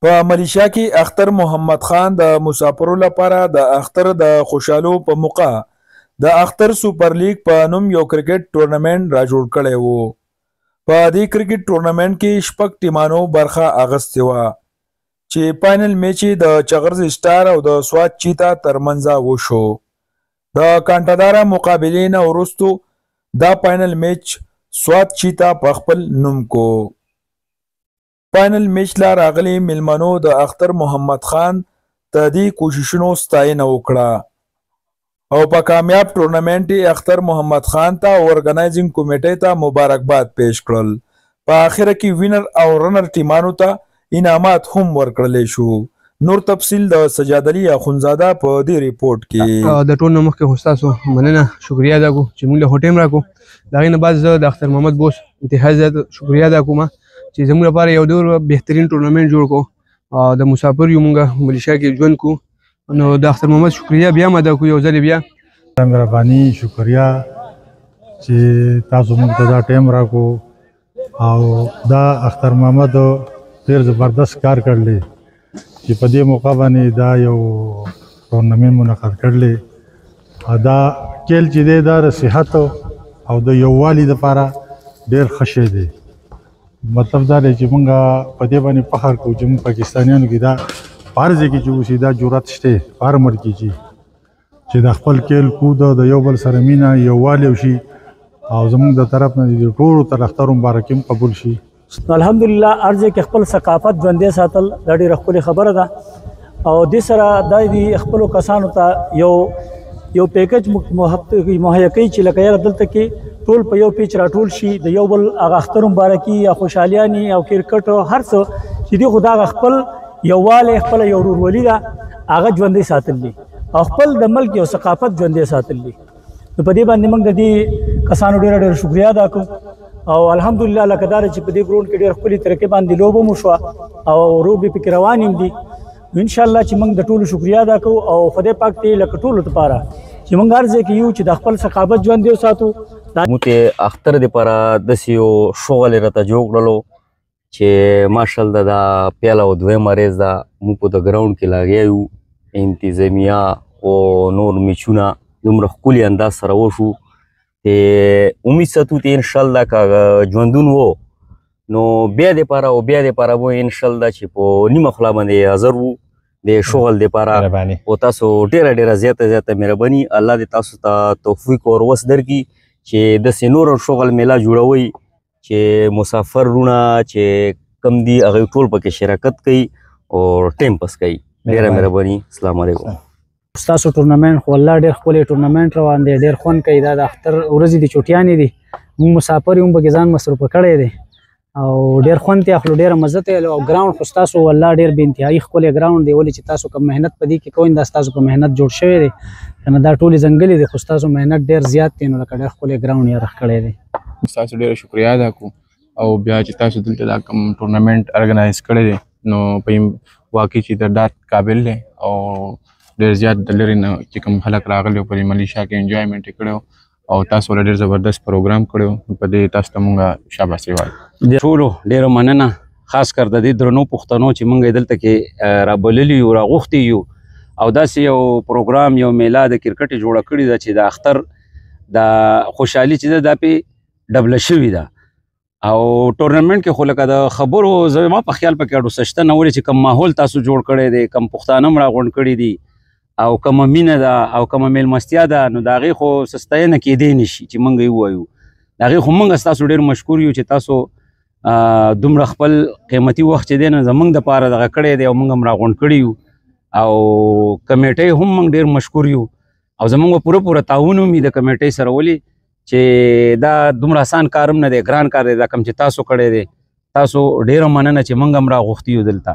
په ملیشیا کې اختر محمد خان د مسافرو لپاره د اختر د خوشحالو په موقع د اختر سپر لیګ په نوم یو کرکټ ټورنمنت را جوړ کړی وو. په دې کرکټ ټورنمنت کې شپږ ټیمانو برخه اخیستې وه چې فاینل میچ د چغرز سټار او د سوات چیتا ترمنځ وشو. د کانټاداره مقابلې نه وروستو دا فاینل میچ سوات چیتا په خپل نوم کو. فاینل میچ لا راغلي میلمنو د اختر محمد خان ته دې کوششونو ستاینه وکړه او په کامیاب ټورنمنت کې اختر محمد خان ته او ارګنایزینګ کمیټې ته مبارکباد پیش کړل. په اخره کې وینر او رنر ټیمانو ته انعامات هم ورکړل شو. نور تفصیل د سجاد علي اخونزاده په دې ریپورت کې. د ټول مخکې خو ستاسو مننه شکریا ادا کوم چې موږ له هوټیم راکو. د هغې نه بعد زه د اختر محمد بوس انتهایی زیات شکریا ادا کوم چې زموږ لپاره یو ډېر بهترین ټورنمنټ جوړ کړو او د مسافر یو موږ ملیشیا کې ژوند کوو. نو د اختر محمد شکریا بیا هم ادا کوو یو ځل بیا. مهرباني شکریا چې تاسو موږ ته دا ټایم راکړو او دا اختر محمد ډېر زبردست کار کړلی چې په دې موقع باندې دا یو ټورنمنټ منعقد کړلی. دا کیل چې دی دا د صحت او د یووالي دپاره ډېر ښه شی دی. مطلب دا دی چې موږ په دې باندې فخر کوو چې موږ پاکستانیانو کې دا په هر ځای کې چې اوسي دا جرأت شته په هر ملک کې چې د خپل کیل کود د یو بل سره مینه یووالی وشي او زموږ د طرف نه د ټولو تر اختر مبارکي هم قبول شي. الحمدلله هر ځای کې خپل ثقافت ژوندی ساتل دا ډېره ښکلې خبره ده او دې سره دا د خپلو کسانو ته یو پیکج مهیا کوي چې لکه یاره دلته کې ټول په یو پیچ راټول شي د یو بل هغه اختر مبارکي یا خوشحالیانې او کرکټ هر څه چې دي خو د هغه خپل یووالی خپله یو ورورولي ده هغه ژوندی ساتل دي او خپل د ملک یو ثقافت ژوندی ساتل دي. نو په دې باندې موږ د دې کسانو ډېره شکریا ادا کوو او الحمدلله لکه دا چې په دې ګراونډ کې ډېر ښکلې طریقې باندې لوبه مو شوه او روبې پکې روانې هم دي. انشاءالله چې موږ د ټولو شکریا ادا کوو او خدای پاک ته لکه ټولو دپاره چې موږ هر ځای کې یو چې د خپل ثقافت ژوندی وساتو. موږ ته اختر دپاره داسې یو شغل یې راته جوړ کړلو چې ماشاءالله دا پیله او دویمه ریز ده. موږ په د ګراونډ کې لاګیا یو انتظامیه او نور میچونه دومره ښکلي انداز سره وشو. امید ساتو چې انشاءالله که ژوندون و نو بیا دپاره او بیا دپاره به انشاءالله چې په نیمه خوله باندې حاضر وو د شغل دپاره. او تاسو ډېره زیاته مهرباني. الله دې تاسو ته توفیق او وس درکړي چې داسې نور شغل میله جوړوئ چې مسافر رونه چې کم دي هغوی ټول پکې شراکت کوي او ټایم پس کوي. ډېره مهرباني. السلام علیکم. ستاسو ټورنمنټ خو الله ډېر ښکلی ټورنمنټ روان دی ډېر خوند کوي. دا د اختر ورځې دي چوټیانې دي موږ مسافر یو هم پکې ځان مصروفه کړی دی او ډېر خوند ته اخلو ډېره مزه ته او ګراونډ خو ستاسو والله ډېر بې انتهایي ښکلی ګراونډ دی. ولې چې تاسو کوم محنت په دې کې کوئ دا ستاسو په محنت جوړ شوی دی که نه دا ټولې ځنګلې دي خو ستاسو محنت ډېر زیات دی نو لکه ډېر ښکلی ګراونډ یې رخ کړی دی. ستاسو ډېره شکریا ادا کوو او بیا چې تاسو دلته دا کوم ټورنمنټ ارګنایز کړی دی نو په واقعي چې د ډاټ قابل دی او ډېر زیات د لرې نه چې کوم خلک راغلي او په ملیشیا کې انجوایمنټ یې کړی او تاسو له ډېر زبردست پروګرام کړی په دې تاسو ته مونږ شاباسي وایو. ټولو ډېره مننه خاص کر د دې درنو پښتنو چې مونږ یې دلته کې رابللي یو راغوښتي یو او داسې یو پروګرام یو میله د کرکټ جوړه کړې ده چې د اختر د خوشحالي چې ده دا پې ډبله شوې ده او ټورنمنټ کې خو لکه د خبرو زما په خیال پکې اډو سشته نه ولې چې کوم ماحول تاسو جوړ کړی دی کوم پښتانه هم راغونډ کړي دي او کومه مینه ده او کومه میلمستیا ده نو د هغې خو څه ستاینه کیدی نشي چې موږ یې ووایو. د هغې خو موږ ستاسو ډېر مشکور یو چې تاسو دومره خپل قیمتي وخت چې دی نه زموږ دپاره دغه کړی دی او موږ هم راغونډ کړي یو او کمیټۍ هم موږ ډېر مشکور یو او زموږ پوره تعاون هم د کمیټۍ سره ولې چې دا دومره آسان کار هم نه دی ګران کار دی دا کوم چې تاسو کړی دی. تاسو ډېره مننه چې موږ هم راغوښتي یو دلته.